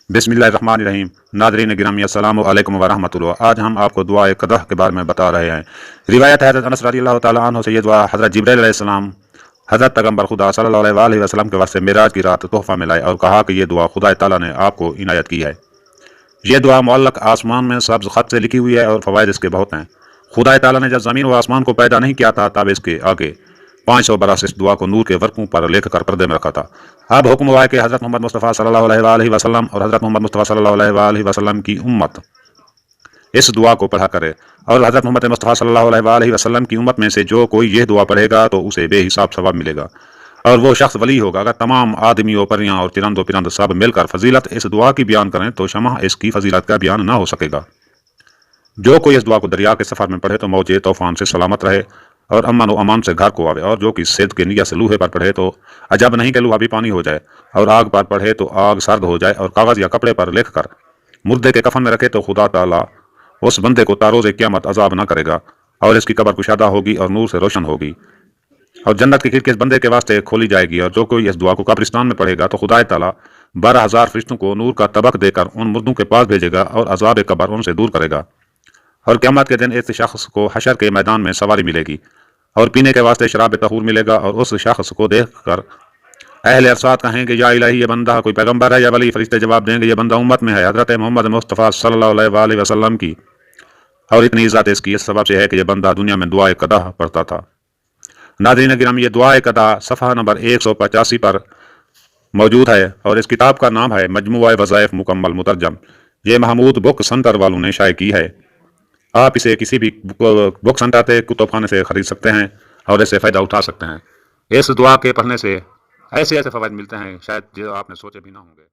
बिस्मिल्लाहिर्रहमानिर्रहीम। नाज़रीन गिरामी अस्सलाम वालेकुम वरहमतुल्लाह। आज हम आपको दुआ क़दह के बारे में बता रहे हैं। रिवायत है हज़रत अनस रज़ियल्लाहु ताला अन्हु से, ये दुआ हज़रत जिब्रील अलैहिस्सलाम हज़रत पैगम्बर खुदा सल्लल्लाहु अलैहि वसल्लम के वास्ते मेराज की रात तोहफ़ा में लाए और कहा कि ये दुआ खुदा ताला ने आपको इनायत की है। ये दुआ मुअल्लक़ आसमान में सब्ज़ ख़त से लिखी हुई है और फ़वाइद इसके बहुत हैं। खुदा ताला ने जब ज़मीन व आसमान को पैदा नहीं किया था तब इसके आगे 500 बरस इस दुआ को नूर के वर्कों पर लिख कर पर्दे में रखा था। अब हुक्म हुआ है कि हज़रत मोहम्मद मुस्तफ़ा सल्लल्लाहु अलैहि वसल्लम और हज़रत मोहम्मद मुस्तफ़ा सल्लल्लाहु अलैहि वसल्लम की उम्मत इस दुआ को पढ़ा करे, और हज़रत मोहम्मद मुस्तफ़ा सल्लल्लाहु अलैहि वसल्लम की उम्मत में से जो कोई यह दुआ पढ़ेगा तो उसे बेहिसाब सवाब मिलेगा, और वो शख्स वली होगा। अगर तमाम आदमियों, परियां और तिरंदो पिरंद सब मिलकर फजीलत इस दुआ की बयान करें तो शमह इसकी फजीलत का बयान ना हो सकेगा। जो कोई इस दुआ को दरिया के सफ़र में पढ़े तो मौजे तूफान से सलामत रहे और अमन व अमान से घर को आवे, और जो कि सिद्ध के नियत से लूहे पर पढ़े तो अजब नहीं कि लूहा भी पानी हो जाए, और आग पर पढ़े तो आग सर्द हो जाए, और कागज़ या कपड़े पर लिख कर मुर्दे के कफन में रखे तो खुदा ताला उस बंदे को तारोज़े क़यामत अजाब न करेगा, और इसकी कब्र कुशादा होगी और नूर से रोशन होगी, और जन्नत की खिड़की इस बंदे के वास्ते खोली जाएगी। और जो कोई इस दुआ को कब्रिस्तान में पढ़ेगा तो खुदा ताला 12,000 फरिश्तों को नूर का तबक देकर उन मुर्दों के पास भेजेगा और अजाब कब्र उनसे दूर करेगा। और क़यामत के दिन इस शख्स को हशर के मैदान में सवारी मिलेगी और पीने के वास्ते शराब तहूर मिलेगा, और उस शख्स को देख कर अहले अरसात कहेंगे, या इलाही ये बंदा कोई पैगम्बर है या वली? फरिश्ते जवाब देंगे, ये बंदा उम्मत में है हज़रत मोहम्मद मुस्तफ़ा सल्लल्लाहु अलैहि वसल्लम की, और इतनी इज़्ज़त इसकी इस सबब से है कि यह बंदा दुनिया में दुआ क़दह पढ़ता था। नाज़रीन गिरामी, ये दुआ क़दह सफ़हा नंबर 185 पर मौजूद है, और इस किताब का नाम है मजमुआ वज़ाइफ मुकम्मल मुतरजम। ये महमूद बुक सेंटर वालों ने शाये की है। आप इसे किसी भी बुक सेंटर से, कुतुबखाने से ख़रीद सकते हैं और इससे फ़ायदा उठा सकते हैं। इस दुआ के पढ़ने से ऐसे ऐसे फ़वाइद मिलते हैं शायद जो आपने सोचे भी ना होंगे।